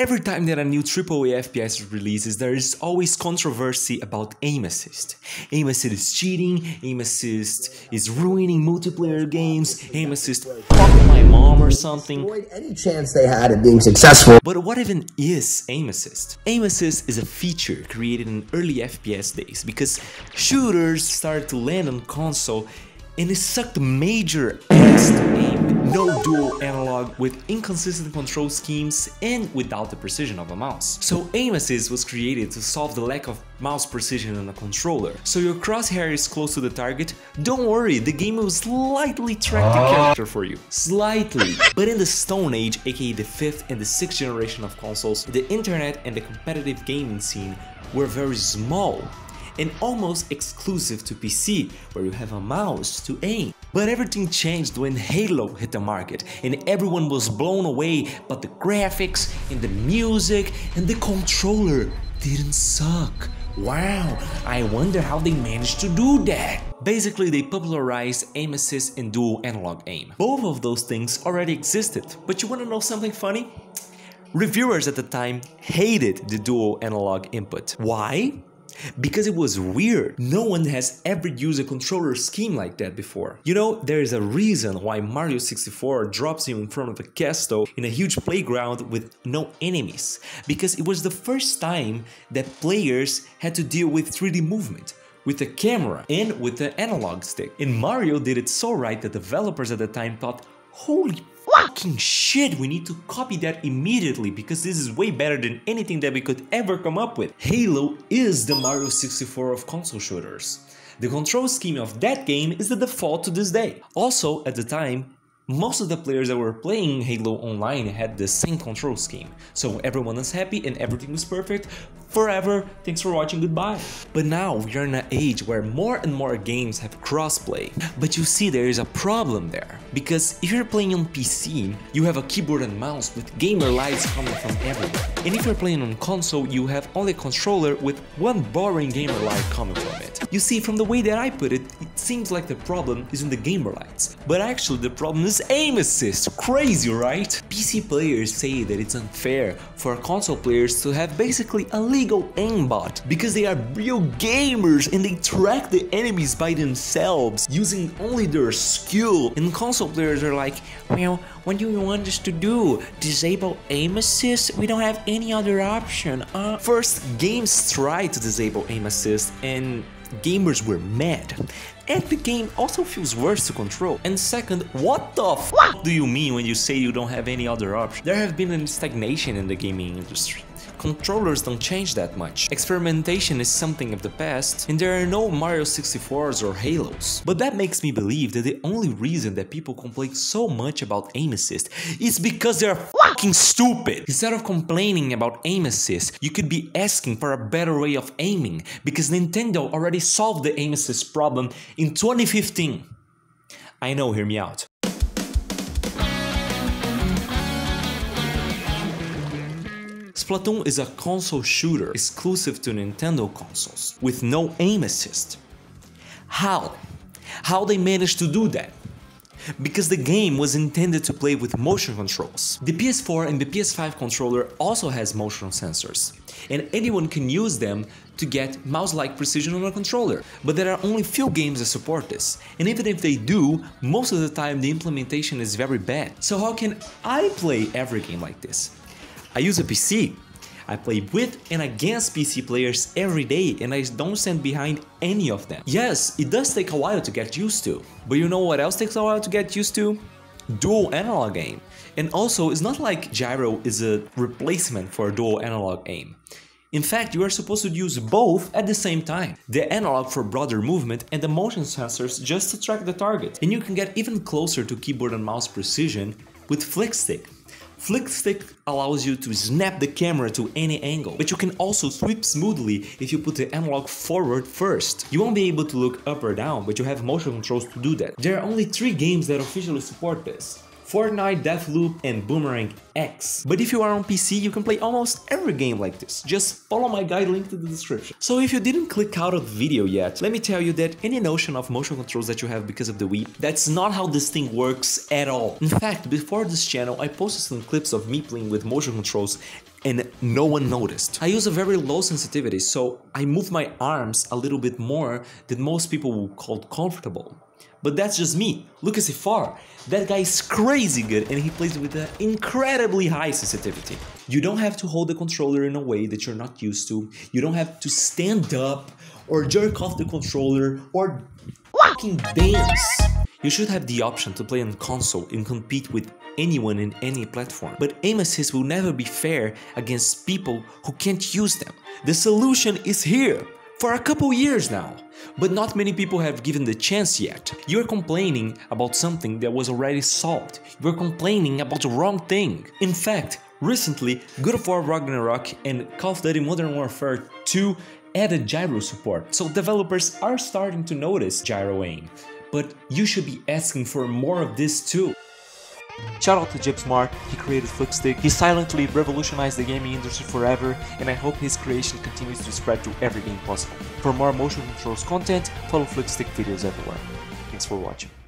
Every time that a new AAA FPS releases, there is always controversy about aim assist. Aim assist is cheating, aim assist is ruining multiplayer games, aim assist fucked my mom or something. Avoid any chance they had at being successful. But what even is aim assist? Aim assist is a feature created in early FPS days because shooters started to land on console and it sucked major ass to aim. No dual analog with inconsistent control schemes and without the precision of a mouse. So aim assist was created to solve the lack of mouse precision in a controller. So your crosshair is close to the target, don't worry, the game will slightly track the character for you. Slightly. But in the Stone Age, aka the 5th and the 6th generation of consoles, the internet and the competitive gaming scene were very small and almost exclusive to PC, where you have a mouse to aim. But everything changed when Halo hit the market and everyone was blown away by the graphics and the music, and the controller didn't suck. Wow, I wonder how they managed to do that. Basically, they popularized aim assist and dual analog aim. Both of those things already existed, but you wanna know something funny? Reviewers at the time hated the dual analog input. Why? Because it was weird. No one has ever used a controller scheme like that before. You know, there is a reason why Mario 64 drops you in front of a castle in a huge playground with no enemies. Because it was the first time that players had to deal with 3D movement, with the camera and with the analog stick. And Mario did it so right that developers at the time thought, holy fucking shit, we need to copy that immediately because this is way better than anything that we could ever come up with. Halo is the Mario 64 of console shooters. The control scheme of that game is the default to this day. Also, at the time, most of the players that were playing Halo Online had the same control scheme. So everyone is happy and everything is perfect forever. Thanks for watching, goodbye. But now we are in an age where more and more games have crossplay. But you see, there is a problem there. Because if you're playing on PC, you have a keyboard and mouse with gamer lights coming from everywhere. And if you're playing on console, you have only a controller with one boring gamer light coming from it. You see, from the way that I put it, it seems like the problem is in the gamer lights. But actually the problem is aim assist. Crazy, right? PC players say that it's unfair for console players to have basically a legal aimbot because they are real gamers and they track the enemies by themselves using only their skill. And console players are like, well, what do you want us to do? Disable aim assist? We don't have any other option. First, games tried to disable aim assist and gamers were mad. And the game also feels worse to control. And second, what the f do you mean when you say you don't have any other option? There have been a stagnation in the gaming industry. Controllers don't change that much. Experimentation is something of the past, and there are no Mario 64s or Halos. But that makes me believe that the only reason that people complain so much about aim assist is because they're fucking stupid. Instead of complaining about aim assist, you could be asking for a better way of aiming, because Nintendo already solved the aim assist problem in 2015. I know, hear me out. Splatoon is a console shooter exclusive to Nintendo consoles with no aim assist. How? How they managed to do that? Because the game was intended to play with motion controls. The PS4 and the PS5 controller also has motion sensors, and anyone can use them to get mouse-like precision on a controller. But there are only few games that support this, and even if they do, most of the time the implementation is very bad. So how can I play every game like this? I use a PC. I play with and against PC players every day, and I don't stand behind any of them. Yes, it does take a while to get used to, but you know what else takes a while to get used to? Dual analog aim. And also, it's not like Gyro is a replacement for dual analog aim. In fact, you are supposed to use both at the same time. The analog for broader movement and the motion sensors just to track the target. And you can get even closer to keyboard and mouse precision with FlickStick. FlickStick allows you to snap the camera to any angle, but you can also sweep smoothly if you put the analog forward first. You won't be able to look up or down, but you have motion controls to do that. There are only 3 games that officially support this: Fortnite, Deathloop, and Boomerang X. But if you are on PC, you can play almost every game like this. Just follow my guide linked in the description. So if you didn't click out of the video yet, let me tell you that any notion of motion controls that you have because of the Wii, that's not how this thing works at all. In fact, before this channel, I posted some clips of me playing with motion controls and no one noticed. I use a very low sensitivity, so I move my arms a little bit more than most people would call comfortable. But that's just me. Look at Sifar. That guy is crazy good and he plays with an incredibly high sensitivity. You don't have to hold the controller in a way that you're not used to. You don't have to stand up or jerk off the controller or fucking dance. You should have the option to play on console and compete with anyone in any platform. But aim assist will never be fair against people who can't use them. The solution is here. For a couple years now, but not many people have given the chance yet. You're complaining about something that was already solved. You're complaining about the wrong thing. In fact, recently, God of War Ragnarok and Call of Duty Modern Warfare 2 added gyro support, so developers are starting to notice gyro aim. But you should be asking for more of this too. Shout out to Jib Smart, he created FlickStick, he silently revolutionized the gaming industry forever, and I hope his creation continues to spread to every game possible. For more motion controls content, follow FlickStick videos everywhere. Thanks for watching.